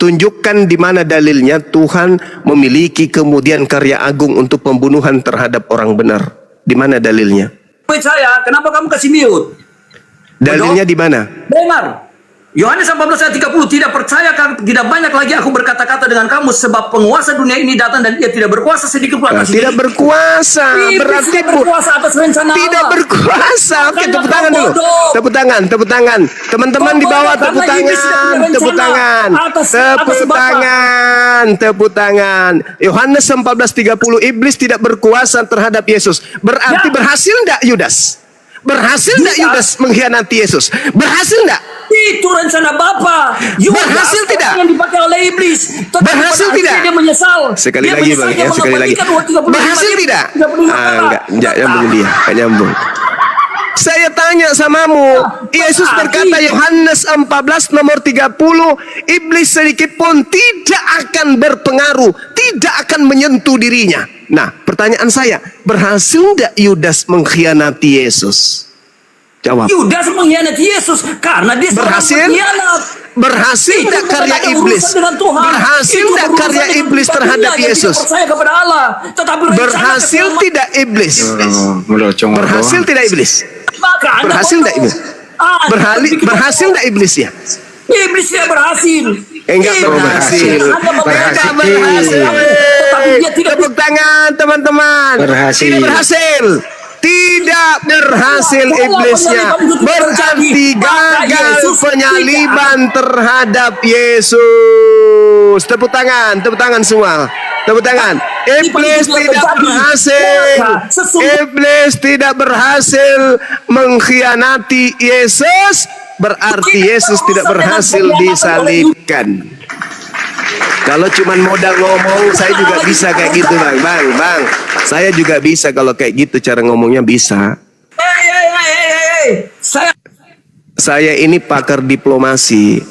tunjukkan di mana dalilnya Tuhan memiliki kemudian karya agung untuk pembunuhan terhadap orang benar. Di mana dalilnya? Saya, kenapa kamu kasih mute? Dalilnya di mana? Dengar. Yohanes 14 ayat 30, tidak percaya, tidak banyak lagi aku berkata-kata dengan kamu, sebab penguasa dunia ini datang dan ia tidak berkuasa sedikit pun atas tidak berkuasa, berarti berkuasa atas rencana tidak Allah. berkuasa. Oke, tepuk tangan dulu. Tepuk tangan, tepuk tangan. Teman-teman di bawah tepuk tangan, tepuk tangan. Tepuk tangan, tepuk tangan. Yohanes 14:30, iblis tidak berkuasa terhadap Yesus. Berarti berhasil enggak Yudas? Berhasil enggak Yudas mengkhianati Yesus? Berhasil enggak? Itu rencana Bapa. Berhasil tidak? Yang dipakai oleh iblis. Berhasil tidak? Dia menyesal. Sekali dia lagi Bang, ya sekali lagi. Berhasil tidak? Enggak nyambung dia, enggak nyambung. Saya tanya samamu, Yesus berkata Yohanes 14 nomor 30, iblis sedikit pun tidak akan berpengaruh, tidak akan menyentuh dirinya. Nah, pertanyaan saya, berhasil tidak Yudas mengkhianati Yesus? Jawab. Yudas mengkhianati Yesus karena dia berhasil? Berhasil tidak karya iblis? Berhasil tidak karya iblis terhadap Yesus? Berhasil tidak iblis? Berhasil tidak iblis? Berhasil tidak iblis? Berhasil tidak iblisnya? Iblis tidak berhasil. Enggak berhasil. Enggak berhasil. Tepuk tangan teman-teman. Tidak berhasil. Tidak berhasil iblisnya. Berarti gagal penyaliban terhadap Yesus. Tepuk tangan semua. Tepuk tangan. Iblis tidak berhasil. Iblis tidak berhasil mengkhianati Yesus. Berarti Yesus tidak berhasil disalibkan. Kalau cuma modal ngomong, saya juga bisa kayak gitu bang. Saya juga bisa kalau kayak gitu cara ngomongnya bisa. Saya ini pakar diplomasi.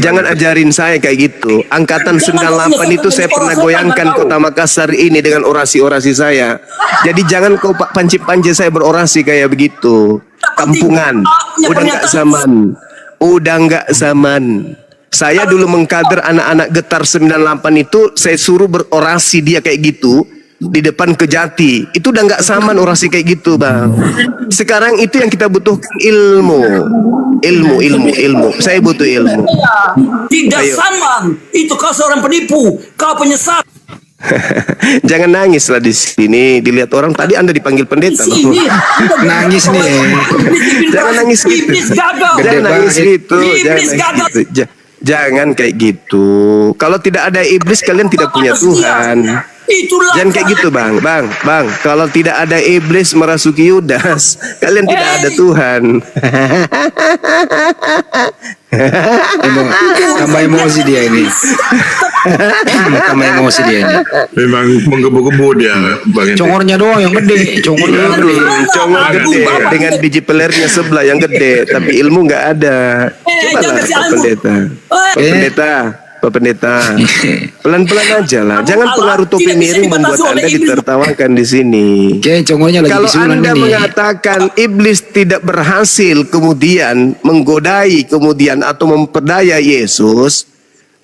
Jangan ajarin saya kayak gitu. Angkatan 98 itu saya pernah goyangkan kota Makassar ini dengan orasi-orasi saya. Jadi jangan kau panci-panci saya berorasi kayak begitu. Kampungan. Udah nggak zaman. Saya dulu mengkader anak-anak Getar 98 itu, saya suruh berorasi dia kayak gitu di depan Kejati. Itu udah nggak zaman orasi kayak gitu bang. Sekarang itu yang kita butuhkan ilmu. Saya butuh ilmu. Tidak zaman. Itu kau seorang penipu, kau penyesat. Jangan nangis lah di sini. Dilihat orang tadi Anda dipanggil pendeta loh. Nangis nih. Jangan nangis gitu. Jangan nangis gitu. Jangan kayak gitu. Kalau tidak ada iblis kalian tidak punya Tuhan. Jangan kayak gitu bang. Kalau tidak ada iblis merasuki Yudas, kalian tidak ada Tuhan. Tambah emosi dia ini. Tambah emosi dia ini. Memang menggebu-gebu dia bang. Congornya doang yang gede. Congor gede dengan biji pelernya sebelah yang gede, tapi ilmu nggak ada. Coba lah Pak Pendeta, pelan-pelan aja lah. Jangan pengaruh topi miring membuat Anda ditertawakan di sini. Kalau Anda mengatakan iblis tidak berhasil kemudian menggodai kemudian atau memperdaya Yesus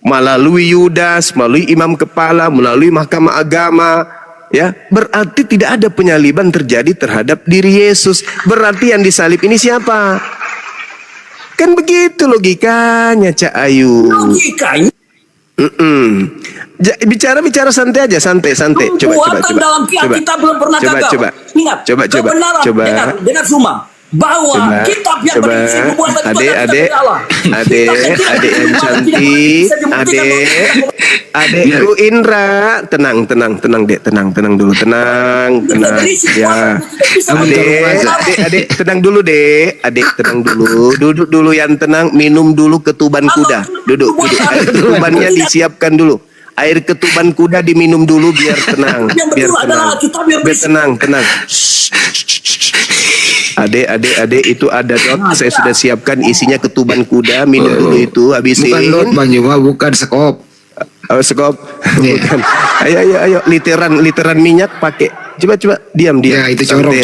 melalui Yudas, melalui imam kepala, melalui mahkamah agama, ya berarti tidak ada penyaliban terjadi terhadap diri Yesus. Berarti yang disalib ini siapa? Kan begitu logikanya Cak Ayu. Logikanya. Bicara santai aja, santai. Coba. Dalam kita belum pernah gagal. Ingat. Coba. Dengar semua. Bahwa kitab yang berisi nubuatan Adik yang cantik, adikku Indra, tenang dek, tenang dulu, tenang ya, adik tenang dulu dek, adik tenang dulu, duduk dulu yang tenang, minum dulu ketuban kuda, duduk, air ketubannya disiapkan dulu. Air ketuban kuda diminum dulu biar tenang, biar tenang. Adik itu ada dot, saya sudah siapkan isinya ketuban kuda, minum dulu itu, habisin. Bukan dot bang juga, bukan sekop. Sekop. Bukan. Ayo, literan minyak pakai. Coba, diam. Ya, itu corong.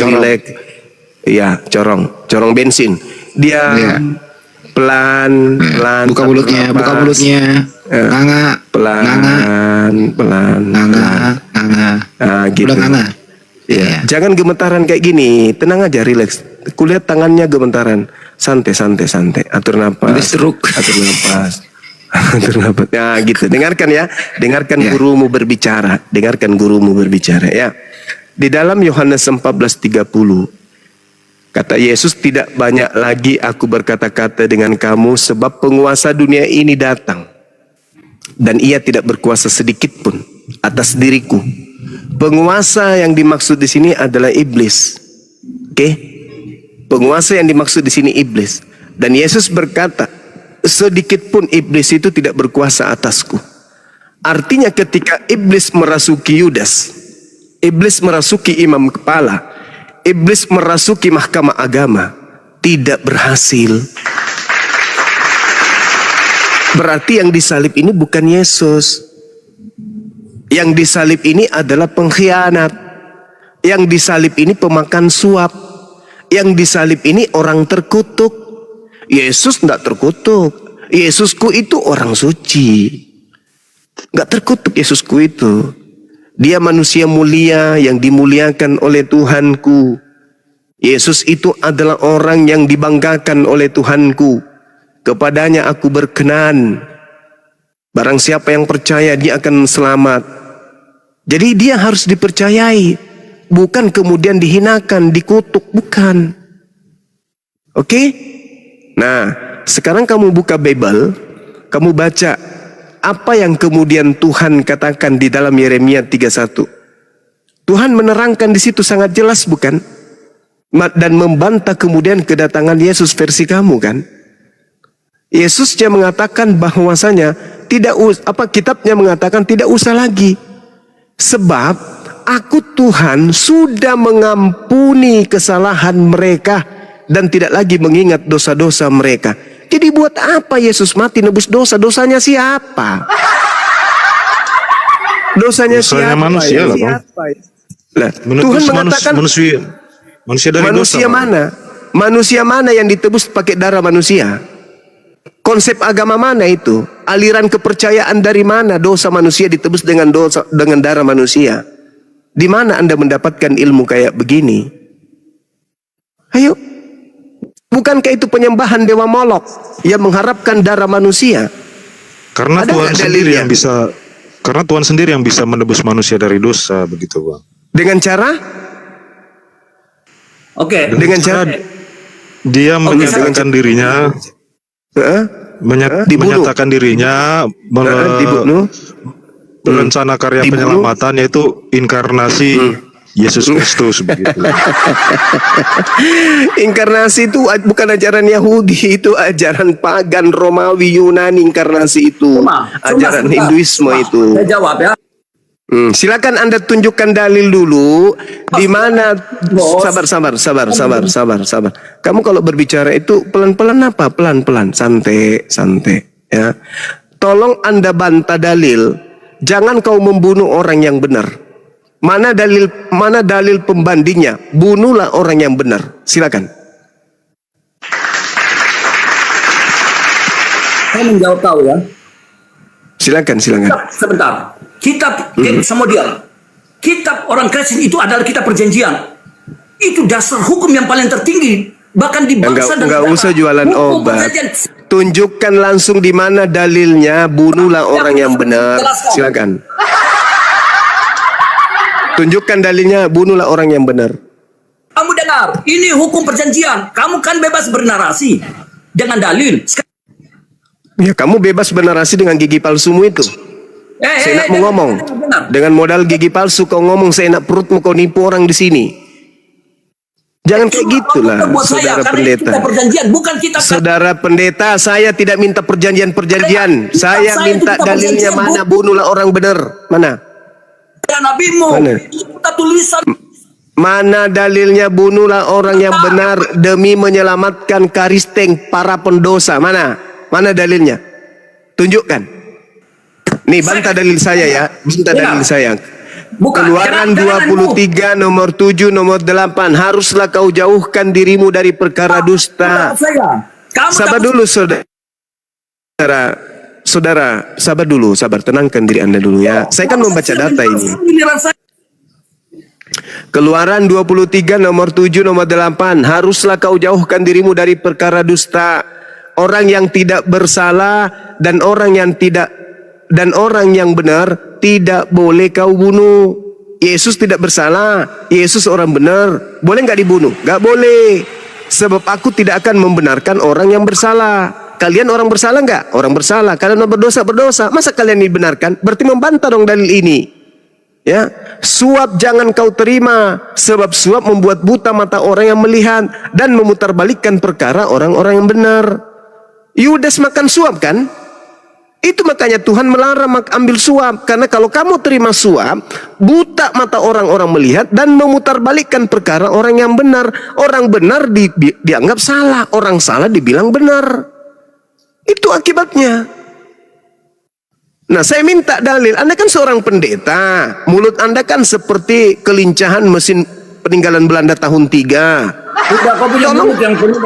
Iya, corong bensin. Diam. Pelan, pelan. Buka mulutnya, buka mulutnya. Nganga, pelan, pelan, nganga. Gitu. Udah nganga. Ya. Jangan gemetaran kayak gini. Tenang aja, relax. Kulihat tangannya gemetaran. Santai, santai, santai. Atur napas. Atur napas. Atur napas. Ya, gitu. Dengarkan ya. Dengarkan gurumu berbicara. Dengarkan gurumu berbicara ya. Di dalam Yohanes 14:30 kata Yesus, tidak banyak lagi aku berkata-kata dengan kamu sebab penguasa dunia ini datang. Dan ia tidak berkuasa sedikit pun atas diriku. Penguasa yang dimaksud di sini adalah iblis. Oke? Penguasa yang dimaksud di sini iblis. Dan Yesus berkata, sedikit pun iblis itu tidak berkuasa atasku. Artinya ketika iblis merasuki Yudas, iblis merasuki imam kepala, iblis merasuki mahkamah agama, tidak berhasil. Berarti yang disalib ini bukan Yesus. Yang disalib ini adalah pengkhianat. Yang disalib ini pemakan suap. Yang disalib ini orang terkutuk. Yesus tidak terkutuk. Yesusku itu orang suci. Nggak terkutuk Yesusku itu. Dia manusia mulia yang dimuliakan oleh Tuhanku. Yesus itu adalah orang yang dibanggakan oleh Tuhanku. Kepadanya aku berkenan. Barang siapa yang percaya dia akan selamat. Jadi dia harus dipercayai. Bukan kemudian dihinakan, dikutuk. Bukan. Oke? Nah, sekarang kamu buka Bible. Kamu baca apa yang kemudian Tuhan katakan di dalam Yeremia 31. Tuhan menerangkan di situ sangat jelas, bukan? Dan membantah kemudian kedatangan Yesus versi kamu, kan? Yesusnya mengatakan bahwasanya kitabnya mengatakan tidak usah lagi. Sebab aku Tuhan sudah mengampuni kesalahan mereka dan tidak lagi mengingat dosa-dosa mereka. Jadi buat apa Yesus mati nebus dosa? Dosanya siapa? Dosanya siapa? Manusia lah, Nah, Tuhan mengatakan manusia dari manusia dosa, mana? Manusia mana yang ditebus pakai darah manusia? Konsep agama mana itu? Aliran kepercayaan dari mana dosa manusia ditebus dengan darah manusia? Di mana Anda mendapatkan ilmu kayak begini? Ayo. Bukankah itu penyembahan dewa Molok yang mengharapkan darah manusia? Karena Tuhan sendiri yang bisa menebus manusia dari dosa, begitu, Bang. Dengan cara? Oke. Dengan cara dia menyatakan dirinya, menyatakan dirinya berencana karya penyelamatan, yaitu inkarnasi Yesus Kristus, begitu. Inkarnasi itu bukan ajaran Yahudi, itu ajaran pagan Romawi Yunani. Inkarnasi itu ajaran Hinduisme itu. Saya jawab ya. Silakan Anda tunjukkan dalil dulu di mana. Sabar. Kamu kalau berbicara itu pelan-pelan apa? Pelan-pelan, santai ya. Tolong Anda bantah dalil. Jangan kau membunuh orang yang benar. Mana dalil pembandingnya? Bunuhlah orang yang benar. Silakan. Saya menjawab tahu ya. Silakan. Sebentar. Kitab Samuel. Kitab orang Kristen itu adalah kitab perjanjian. Itu dasar hukum yang paling tertinggi. Bahkan di bangsa dan negara. Enggak usah jualan obat. Tunjukkan langsung di mana dalilnya. Bunuhlah orang yang benar. Silakan. Tunjukkan dalilnya, bunuhlah orang yang benar. Kamu dengar, ini hukum perjanjian. Kamu kan bebas bernarasi dengan dalil. Ya, kamu bebas bernarasi dengan gigi palsumu itu. Saya nak mau ngomong. Dengan modal gigi palsu kau ngomong, saya nak perutmu kau nipu orang di sini. Jangan kayak gitulah, saudara pendeta. Saudara pendeta, saya tidak minta perjanjian. Saya minta dalilnya mana, bunuhlah orang benar. Mana? Nabimu, kita tulisan. Mana dalilnya bunuhlah orang yang benar demi menyelamatkan karisteng para pendosa? Mana dalilnya? Tunjukkan. Nih, bantah dalil saya ya. Bantah dalil saya. Keluaran 23 nomor 7 nomor 8. Haruslah kau jauhkan dirimu dari perkara dusta. Sabar dulu, saudara, sabar dulu, sabar, tenangkan diri Anda dulu ya. Saya kan membaca data ini. Keluaran 23 nomor 7 nomor 8. Haruslah kau jauhkan dirimu dari perkara dusta. Orang yang tidak bersalah dan orang yang benar tidak boleh kau bunuh. Yesus tidak bersalah, Yesus orang benar. Boleh nggak dibunuh? Nggak boleh. Sebab aku tidak akan membenarkan orang yang bersalah. Kalian orang bersalah nggak? Orang bersalah. Kalian orang berdosa. Masa kalian dibenarkan? Berarti membantah dong dalil ini. Ya, suap jangan kau terima, sebab suap membuat buta mata orang yang melihat dan memutarbalikkan perkara orang-orang yang benar. Yudas makan suap kan? Itu makanya Tuhan melarang ambil suap. Karena kalau kamu terima suap, buta mata orang-orang melihat dan memutarbalikkan perkara orang yang benar. Orang benar dianggap salah, orang salah dibilang benar. Itu akibatnya. Nah, saya minta dalil. Anda kan seorang pendeta. Mulut Anda kan seperti kelincahan mesin peninggalan Belanda tahun 3.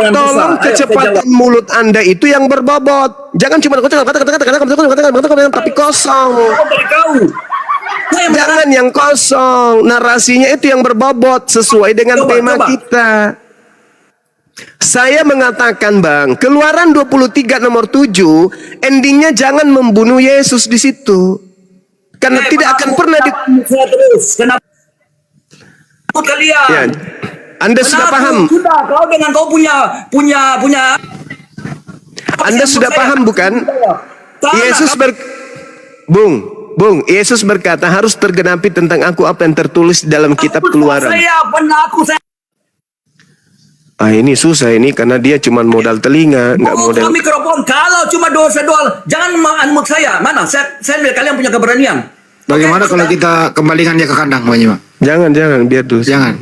Tolong kecepatan mulut Anda itu yang berbobot. Jangan cuma kata-kata tapi kosong. Jangan yang kosong. Narasinya itu yang berbobot sesuai dengan tema kita. Saya mengatakan, Bang, Keluaran 23 nomor 7, endingnya jangan membunuh Yesus di situ. Karena tidak akan pernah Ya, Anda sudah paham? Kau dengan kau punya Anda sudah paham bukan? Yesus Bung, Yesus berkata harus tergenapi tentang aku apa yang tertulis di dalam kitab Keluaran. Ini susah ini karena dia cuma modal telinga, nggak modal mikrofon. Kalau cuma dosa-dosa, jangan menganmuk saya. Mana? Saya lihat kalian punya keberanian. Bagaimana kalau kita kembalikan dia ke kandang, Pak Jima? Jangan, biar dulu. Jangan.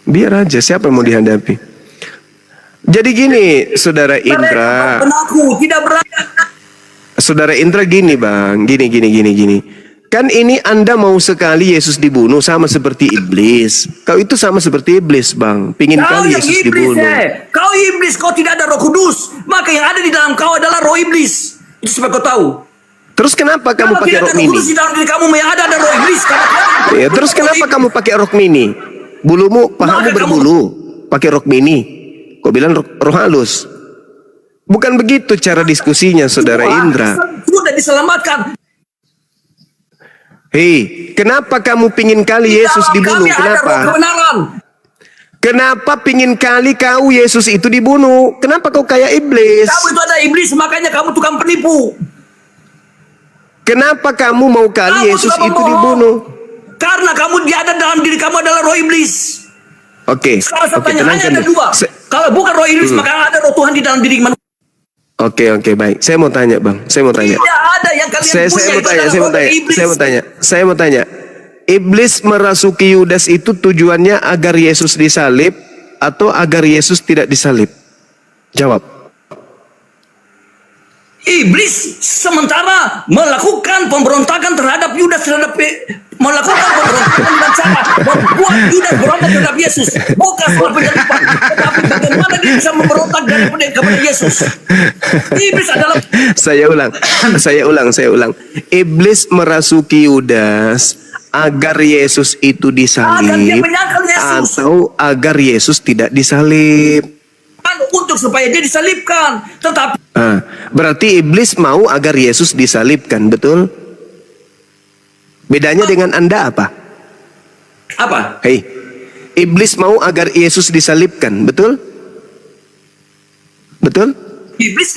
Biar aja, siapa yang mau dihadapi. Jadi gini, Saudara Indra. Saudara Indra gini, Bang. Gini. Kan ini Anda mau sekali Yesus dibunuh sama seperti iblis. Kau itu sama seperti iblis, Bang. Pingin kali Yesus dibunuh. Kau iblis, kau tidak ada Roh Kudus. Maka yang ada di dalam kau adalah roh iblis. Itu supaya kau tahu. Terus kenapa kamu pakai rok mini? Di dalam diri kamu yang ada roh iblis. Ya, terus kenapa kamu pakai rok mini? Bulumu, pahamu berbulu. Pakai rok mini. Kau bilang roh halus. Bukan begitu cara diskusinya, Saudara Indra. Sudah diselamatkan. Hei, kenapa kamu pingin kali Yesus dibunuh? Kenapa? Kenapa pingin kali kau Yesus itu dibunuh? Kenapa kau kayak iblis? Kamu itu ada iblis, makanya kamu tukang penipu. Kenapa kamu mau kali Yesus itu dibunuh? Karena kamu ada dalam diri kamu adalah roh iblis. Oke. Sekarang saya tanya, hanya ada dua. Kalau bukan roh iblis, maka ada roh Tuhan di dalam diri manusia. Oke, baik. Saya mau tanya, Bang. Tidak ada yang kalian punya. Saya mau tanya. Iblis merasuki Yudas itu tujuannya agar Yesus disalib atau agar Yesus tidak disalib? Jawab. Iblis sementara melakukan pemberontakan terhadap Yudas, melakukan pemberontakan dengan cara membuat Yudas berontak terhadap Yesus. Bukan soal penyaliban, tetapi bagaimana dia bisa memberontak kepada Yesus. Iblis adalah... Saya ulang. Iblis merasuki Yudas agar Yesus itu disalib atau agar Yesus tidak disalib. Untuk supaya dia disalibkan, tetapi berarti iblis mau agar Yesus disalibkan, betul? Bedanya dengan Anda apa? Apa? Hei, iblis mau agar Yesus disalibkan, betul? Betul? Iblis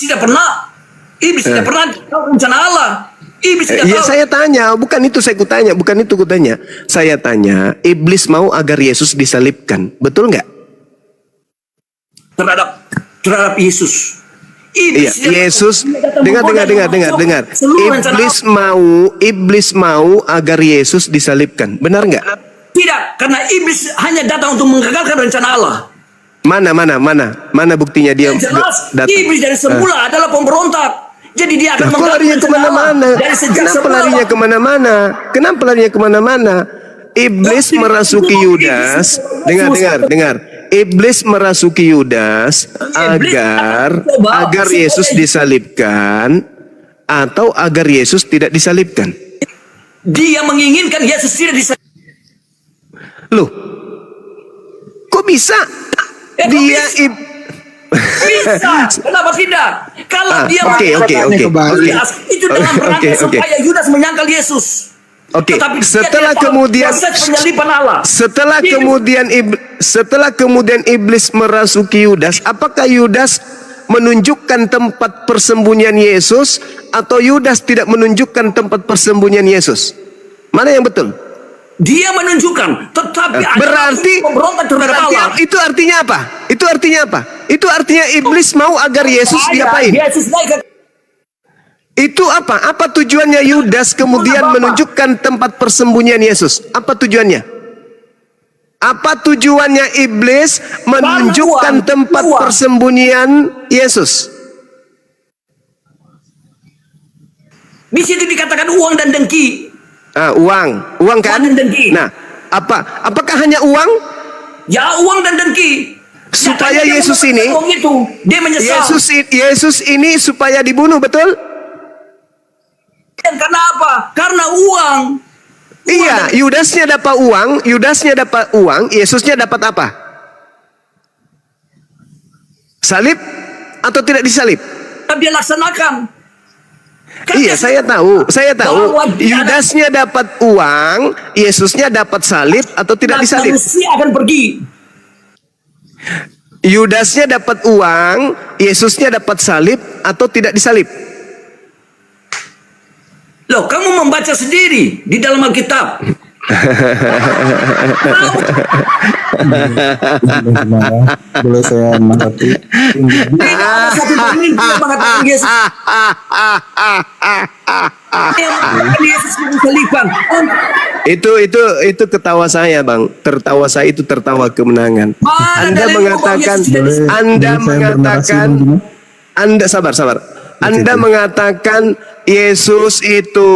tidak pernah rencana Allah. Iblis tidak tahu. Saya tanya, bukan itu kutanya. Saya tanya, iblis mau agar Yesus disalibkan, betul nggak? Terhadap Yesus. Yesus, dengar. Iblis mau agar Yesus disalibkan. Benar nggak? Tidak, karena iblis hanya datang untuk menggagalkan rencana Allah. Mana buktinya dia datang? Iblis dari semula adalah pemberontak. Jadi dia akan larinya kemana-mana. Kenapa larinya kemana-mana? Iblis merasuki Yudas. Dengar. iblis merasuki Yudas agar Yesus disalibkan atau agar Yesus tidak disalibkan? Dia menginginkan Yesus tidak disalibkan. Loh, kok bisa? Dia bisa. Kenapa tidak? Kalau dia oke. itu dalam rangka supaya Yudas menyangkal Yesus. Tetapi setelah kemudian Allah. Setelah kemudian iblis merasuki Yudas, apakah Yudas menunjukkan tempat persembunyian Yesus atau Yudas tidak menunjukkan tempat persembunyian Yesus? Mana yang betul? Dia menunjukkan, tetapi berarti itu artinya apa? Itu artinya iblis mau agar Yesus diapain? Itu apa? Apa tujuannya Yudas kemudian menunjukkan tempat persembunyian Yesus? Apa tujuannya? Apa tujuannya iblis menunjukkan tempat persembunyian Yesus? Di situ dikatakan uang dan dengki. Uang kan? Uang dan dengki. Nah, apakah hanya uang? Ya, uang dan dengki. Supaya Yesus ini, dia menyesal. Yesus ini supaya dibunuh, betul? Dan karena apa? Karena uang. Iya, Yudasnya dapat uang, Yesusnya dapat apa? Salib atau tidak disalib? Dia laksanakan. Iya, saya tahu. Yudasnya dapat uang, Yesusnya dapat salib atau tidak disalib? Manusia akan pergi. Yudasnya dapat uang, Yesusnya dapat salib atau tidak disalib? Loh, kamu membaca sendiri di dalam Alkitab. Boleh saya mengerti? Tidak ada satu pemimpin yang mengatakan Yesus. Yesus disalibkan. Itu ketawa saya, Bang. Tertawa saya itu tertawa kemenangan. Sabar. Anda mengatakan Yesus itu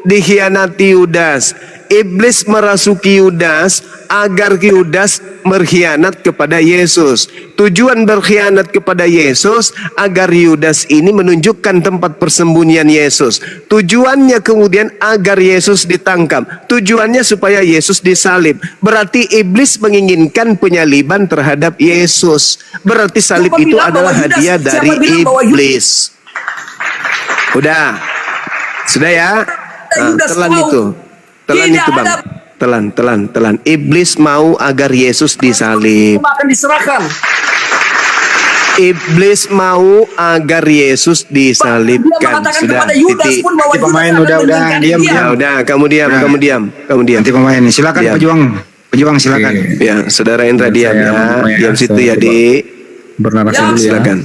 dikhianati Yudas. Iblis merasuki Yudas agar Yudas berkhianat kepada Yesus. Tujuan berkhianat kepada Yesus agar Yudas ini menunjukkan tempat persembunyian Yesus. Tujuannya kemudian agar Yesus ditangkap. Tujuannya supaya Yesus disalib. Berarti iblis menginginkan penyaliban terhadap Yesus. Berarti salib itu adalah hadiah dari iblis. Sudah ya. Telan itu Bang. Telan. Iblis mau agar Yesus disalib. Iblis mau agar Yesus disalibkan. Sudah. Pemain udah diam. Kamu diam. Nanti pemain, silakan pejuang silakan. Ya, Saudara Indra diam ya. Diam situ ya, Di. Bernarasi dulu ya. Silakan.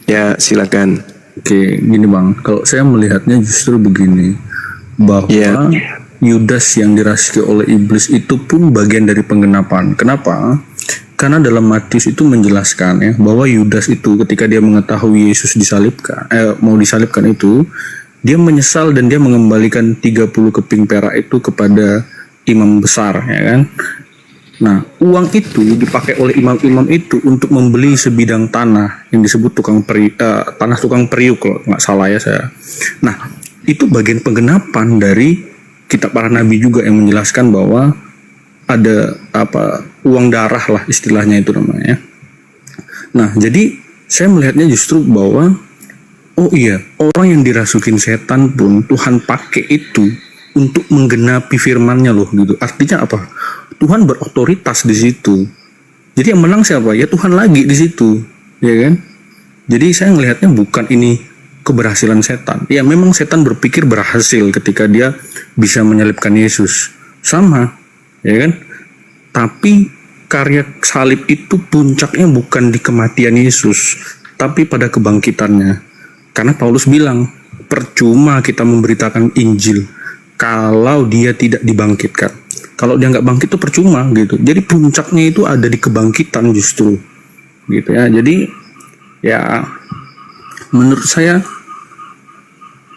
Ya, silakan. Oke, gini Bang, kalau saya melihatnya justru begini, bahwa Yudas yang dirasuki oleh iblis itu pun bagian dari penggenapan. Kenapa? Karena dalam Matius itu menjelaskan ya, bahwa Yudas itu ketika dia mengetahui Yesus mau disalibkan itu, dia menyesal dan dia mengembalikan 30 keping perak itu kepada imam besar, ya kan? Nah, uang itu dipakai oleh imam-imam itu untuk membeli sebidang tanah yang disebut tanah tukang periuk, kalau nggak salah ya saya. Nah, itu bagian penggenapan dari kitab para nabi juga yang menjelaskan bahwa ada uang darah lah istilahnya itu namanya. Nah, jadi saya melihatnya justru bahwa orang yang dirasukin setan pun Tuhan pakai itu untuk menggenapi firman-Nya loh gitu. Artinya apa? Tuhan berotoritas di situ. Jadi yang menang siapa? Ya Tuhan lagi di situ, ya kan? Jadi saya melihatnya bukan ini keberhasilan setan. Ya memang setan berpikir berhasil ketika dia bisa menyalibkan Yesus. Sama, ya kan? Tapi karya salib itu puncaknya bukan di kematian Yesus, tapi pada kebangkitannya. Karena Paulus bilang, percuma kita memberitakan Injil kalau dia tidak dibangkitkan. Kalau dia nggak bangkit itu percuma gitu. Jadi puncaknya itu ada di kebangkitan justru, gitu ya. Jadi ya menurut saya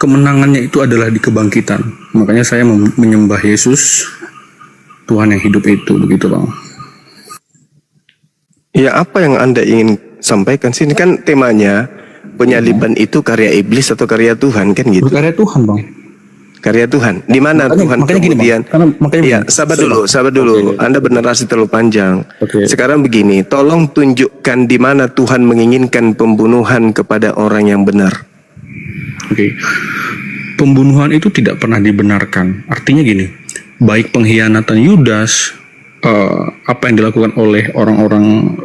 kemenangannya itu adalah di kebangkitan. Makanya saya menyembah Yesus, Tuhan yang hidup itu, begitu Bang. Ya, apa yang Anda ingin sampaikan sini kan temanya penyaliban itu karya iblis atau karya Tuhan kan gitu? Karya Tuhan, Bang. Karya Tuhan. Di mana Tuhan makanya kemudian? Iya, sabar dulu. Okay. Anda bernarasi terlalu panjang. Okay. Sekarang begini, tolong tunjukkan di mana Tuhan menginginkan pembunuhan kepada orang yang benar. Oke. Pembunuhan itu tidak pernah dibenarkan. Artinya gini, baik pengkhianatan Yudas, apa yang dilakukan oleh orang-orang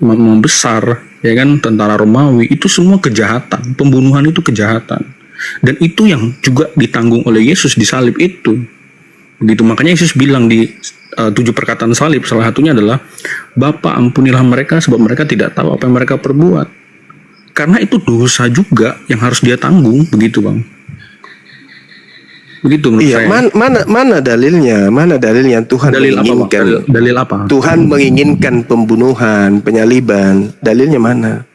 imam besar, ya kan, tentara Romawi, itu semua kejahatan. Pembunuhan itu kejahatan. Dan itu yang juga ditanggung oleh Yesus di salib itu. Begitu, makanya Yesus bilang di 7 perkataan salib, salah satunya adalah, Bapa ampunilah mereka sebab mereka tidak tahu apa yang mereka perbuat. Karena itu dosa juga yang harus dia tanggung, begitu Bang. Begitu menurut saya. Mana dalilnya? Mana dalilnya Tuhan menginginkan? Dalil apa? Tuhan menginginkan pembunuhan, penyaliban. Dalilnya mana?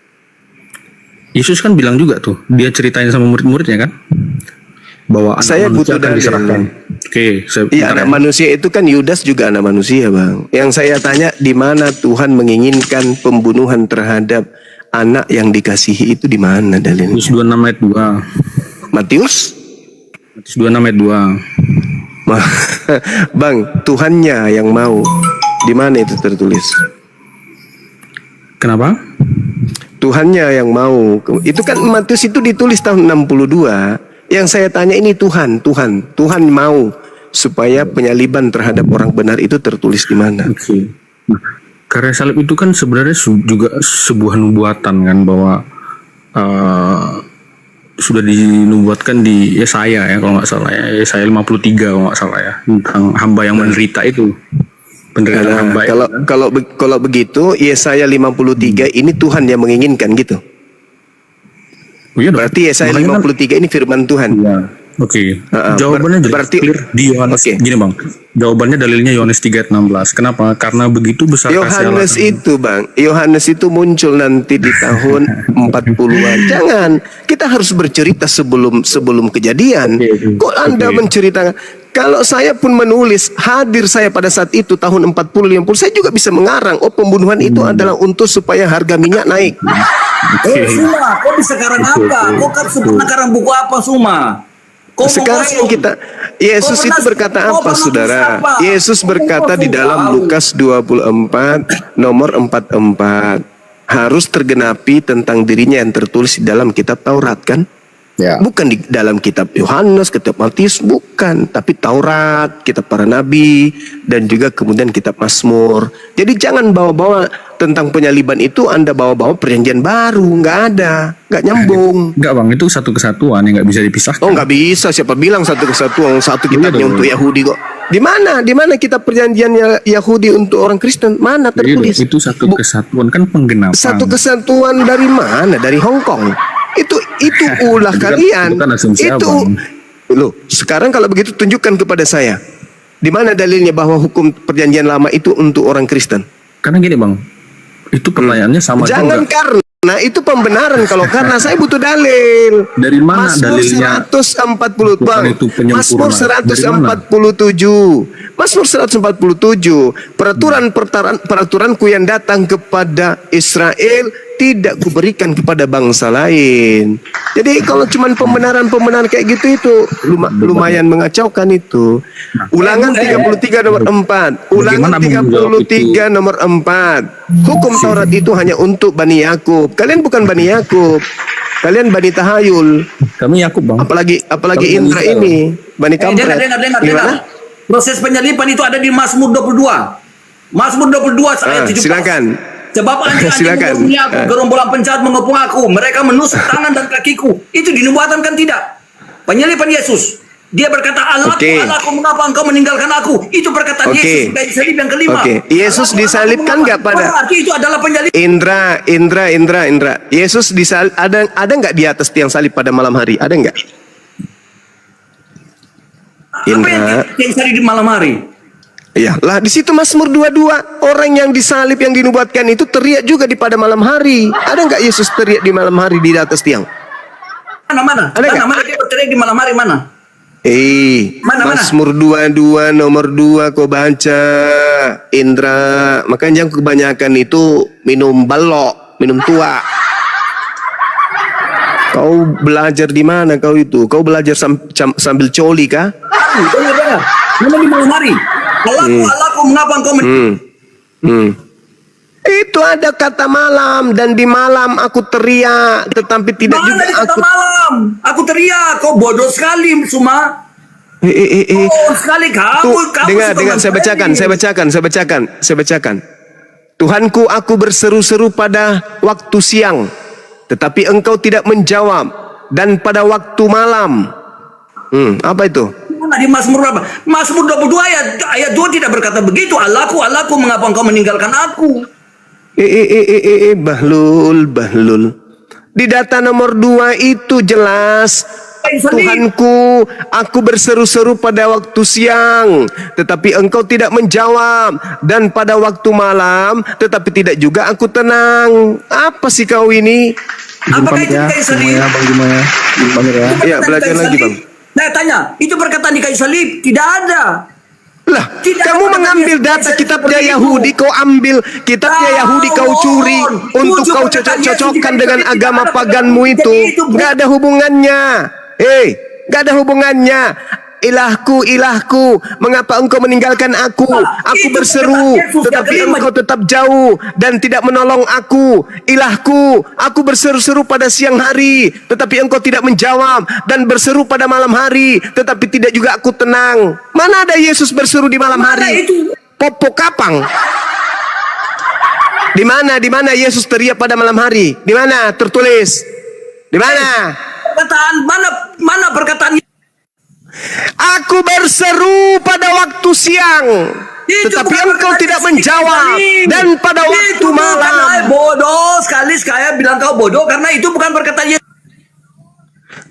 Yesus kan bilang juga tuh, dia ceritain sama murid-muridnya kan, bahwa saya butuh dalil. Diserahkan. Oke, iya, anak manusia itu kan Yudas juga anak manusia, Bang. Yang saya tanya, di mana Tuhan menginginkan pembunuhan terhadap anak yang dikasihi itu, di mana dalilnya? Matius 26 ayat 2. Matius 26 ayat 2. Bang, Tuhannya yang mau. Di mana itu tertulis? Kenapa? Tuhannya yang mau. Itu kan Matius itu ditulis tahun 62. Yang saya tanya ini Tuhan mau supaya penyaliban terhadap orang benar itu tertulis di mana? Oke. Nah, karya salib itu kan sebenarnya juga sebuah nubuatan kan, bahwa sudah dinubuatkan di Yesaya ya kalau nggak salah ya, Yesaya 53 kalau nggak salah ya, tentang hamba yang menderita itu. Kalau begitu Yesaya 53 ini Tuhan yang menginginkan gitu. Oh, iya, berarti Yesaya 53 ini firman Tuhan. Ya. Oke. Jawabannya berarti clear di Yohanes. Okay. Gini Bang, jawabannya dalilnya Yohanes 3 ayat 16. Kenapa? Karena begitu besar Yohanes itu Bang, Yohanes itu muncul nanti di tahun 40-an. Jangan, kita harus bercerita sebelum kejadian. Kok Anda menceritakan? Kalau saya pun menulis, hadir saya pada saat itu tahun 40-50, saya juga bisa mengarang, oh pembunuhan itu adalah untuk supaya harga minyak naik. Suma, kau bisa karang apa? Kau kan sebut karang buku apa Suma? Sekarang Yesus itu berkata apa, saudara? Yesus berkata di dalam Lukas 24 nomor 44, harus tergenapi tentang dirinya yang tertulis di dalam kitab Taurat kan? Ya. Bukan di dalam kitab Yohanes, kitab Matius, bukan, tapi Taurat, kitab para nabi, dan juga kemudian kitab Mazmur. Jadi jangan bawa-bawa tentang penyaliban itu, Anda bawa-bawa perjanjian baru, nggak ada, nggak nyambung. Nggak Bang, itu satu kesatuan yang nggak bisa dipisahkan. Oh nggak bisa, siapa bilang satu kesatuan, satu kitabnya untuk Yahudi kok. Di mana kitab perjanjiannya Yahudi untuk orang Kristen? Mana tertulis? Itu satu kesatuan kan penggenapan. Satu kesatuan dari mana? Dari Hong Kong. Itu ulah kalian. Itu loh. Sekarang kalau begitu tunjukkan kepada saya, di mana dalilnya bahwa hukum perjanjian lama itu untuk orang Kristen? Karena gini Bang, itu pertanyaannya sama. Jangan karena itu pembenaran. Kalau karena saya butuh dalil. Dari mana Mazmur dalilnya? 140 Bang. Mazmur 147. Mazmur 147. Peraturanku yang datang kepada Israel tidak kuberikan kepada bangsa lain. Jadi kalau cuman pembenaran kayak gitu itu lumayan mengacaukan itu. Ulangan 33 nomor 4. Ulangan 33 nomor 4. Hukum Taurat itu hanya untuk Bani Yakub. Kalian bukan Bani Yakub. Kalian Bani Tahayul. Kami Yakub Bang. Apalagi Indra ini Bani Kampret. Dengar. Proses penyaliban itu ada di Mazmur 22. Mazmur 22 ayat 17. Silakan. Sebab anjing-anjing mengepung aku, gerombolan penjahat mengepung aku, mereka menusuk tangan dan kakiku. Itu dinubuatkan kan tidak? Penyaliban Yesus. Dia berkata, Allahku, mengapa engkau meninggalkan aku? Itu perkataan Yesus dari salib yang kelima. Yesus disalibkan nggak pada? Berarti itu adalah penyaliban. Indra. Yesus disalib, ada nggak di atas tiang salib pada malam hari? Ada nggak? Apa yang salib di malam hari? Iya, lah di situ Mazmur 22, orang yang disalib yang dinubuatkan itu teriak juga di pada malam hari. Ada nggak Yesus teriak di malam hari di atas tiang? Mana? Ada nggak? Mana dia berteriak di malam hari mana? Mazmur 22 nomor 2 kau baca. makanya kebanyakan itu minum balok, minum tua. Kau belajar di mana kau itu? Kau belajar sambil coli kah? Mana di malam hari? Alaku, mengapa engkau Itu ada kata malam, dan di malam aku teriak, tetapi tidak Mana juga di kata malam? Aku teriak, kau bodoh sekali, Suma. Oh, sekali dengar, saya bacakan. Tuhanku, aku berseru-seru pada waktu siang, tetapi engkau tidak menjawab, dan pada waktu malam. Apa itu? Di Mazmur berapa? Mazmur 22 ayat 2 tidak berkata begitu. Allahku, mengapa engkau meninggalkan aku? Bahlul. Di data nomor 2 itu jelas. Tuhanku, aku berseru-seru pada waktu siang, tetapi engkau tidak menjawab, dan pada waktu malam, tetapi tidak juga aku tenang. Apa sih kau ini? Apakah itu kayu salib? Ya, belajar lagi, Bang. Saya tanya, itu perkataan di kayu salib? Tidak ada. Lah, kamu mengambil data kitabnya Yahudi, kau ambil kitabnya Yahudi, kau curi untuk kau cocok-cocokkan dengan agama paganmu itu. Gak ada hubungannya. Gak ada hubungannya. Ilahku, mengapa engkau meninggalkan aku? Aku berseru, tetapi engkau tetap jauh dan tidak menolong aku. Ilahku, aku berseru-seru pada siang hari, tetapi engkau tidak menjawab, dan berseru pada malam hari, tetapi tidak juga aku tenang. Mana ada Yesus berseru di malam hari? Popo kapang. Di mana Yesus teriak pada malam hari? Di mana tertulis? Di mana? Perkataan mana perkataan? Aku berseru pada waktu siang, tetapi engkau tidak menjawab, dan pada waktu malam. Bodoh sekali, saya bilang kau bodoh karena itu bukan perkataan Yesus.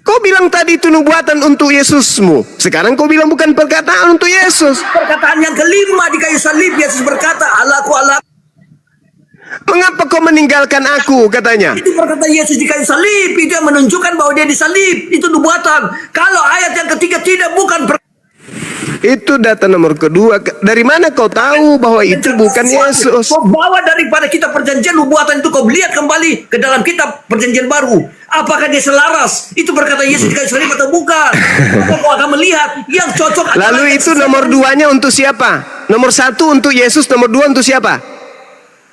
Kau bilang tadi itu nubuatan untuk Yesusmu. Sekarang kau bilang bukan perkataan untuk Yesus. Perkataan yang kelima di kayu salib, Yesus berkata, Allahku. Mengapa kau meninggalkan aku, katanya. Itu perkataan Yesus di kayu salib. Itu yang menunjukkan bahwa dia disalib. Itu nubuatan. Kalau ayat yang ketiga tidak, bukan itu data nomor kedua. Dari mana kau tahu bahwa itu bukan Yesus? Kau bawa daripada kitab perjanjian nubuatan itu, kau lihat kembali ke dalam kitab perjanjian baru. Apakah dia selaras? Itu perkataan Yesus di kayu salib atau bukan? Maka kau akan melihat yang cocok. Lalu itu nomor 2-nya untuk siapa? Nomor 1 untuk Yesus, nomor 2 untuk siapa?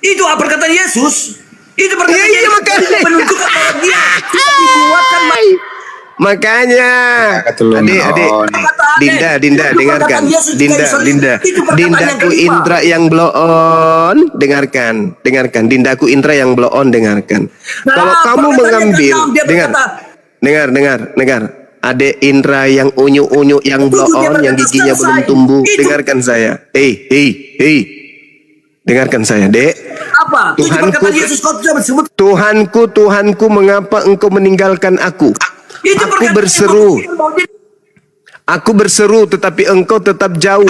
Itu perkataan Yesus. Itu perkataan Yesus. Makanya. Menunjukkan bahwa dia dibuatkan. Makanya, adik, Dinda, dengarkan. Dindaku Indra yang blow on, dengarkan. Dindaku Indra yang blow on, dengarkan. Kalau kamu mengambil, dengar. Adik Indra yang unyu-unyu, yang blow on, yang giginya belum tumbuh, dengarkan saya. Dengarkan saya, Dek. Apa? Tuhanku, mengapa engkau meninggalkan aku? Aku berseru, tetapi engkau tetap jauh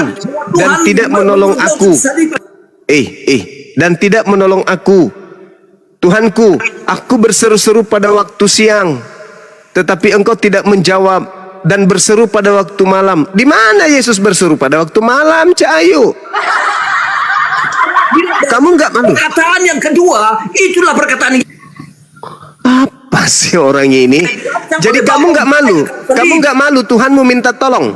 dan tidak menolong aku. Dan tidak menolong aku. Tuhanku, aku berseru-seru pada waktu siang, tetapi engkau tidak menjawab, dan berseru pada waktu malam. Di mana Yesus berseru pada waktu malam, Cahayu? Kamu nggak malu? Perkataan yang kedua, itulah perkataan. Apa sih orang ini? Jadi kamu nggak malu? Kamu nggak malu Tuhanmu minta tolong?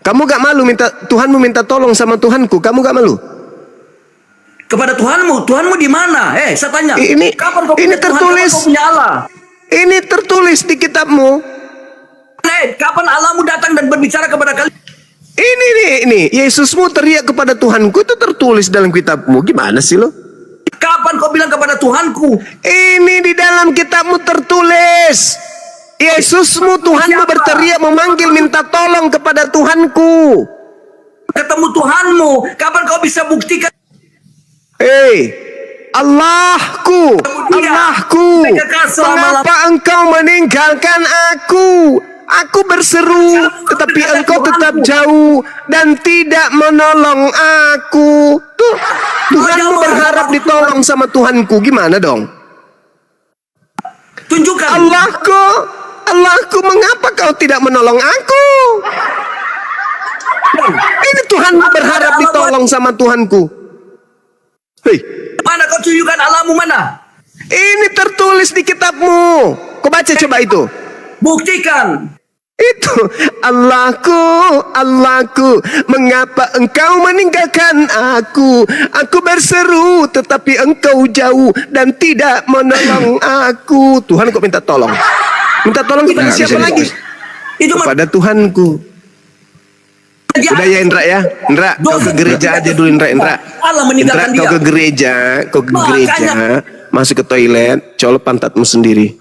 Kamu nggak malu Tuhanmu minta tolong sama Tuhanku? Kamu nggak malu? Kepada Tuhanmu di mana? Saya tanya. Ini tertulis. Ini tertulis di kitabmu. Kapan Allahmu datang dan berbicara kepada kalian? Ini Yesusmu teriak kepada Tuhanku, itu tertulis dalam kitabmu. Gimana sih lo? Kapan kau bilang kepada Tuhanku? Ini di dalam kitabmu tertulis. Yesusmu, Tuhanmu berteriak memanggil minta tolong kepada Tuhanku. Ketemu Tuhanmu, kapan kau bisa buktikan? Allahku, mengapa engkau meninggalkan aku? Aku berseru, tetapi engkau tetap jauh dan tidak menolong aku. Tuhanmu berharap ditolong sama Tuhanku. Gimana dong? Tunjukkan. Allahku, mengapa kau tidak menolong aku? Ini Tuhan berharap ditolong sama Tuhanku. Hei, Mana kau tunjukkan Allahmu mana? ini tertulis di kitabmu. Kau baca coba itu. Buktikan. Itu Allahku, Allahku, mengapa engkau meninggalkan aku? Aku berseru tetapi engkau jauh dan tidak menolong aku. Tuhan kok minta tolong? Minta tolong kepada siapa lagi? Itu Kepada Tuhanku. Udah ya Indra ya, Indra, kau ke gereja aja dulu Indra. Allah Indra, meninggalkan dia. kau ke gereja, masuk ke toilet, colok pantatmu sendiri.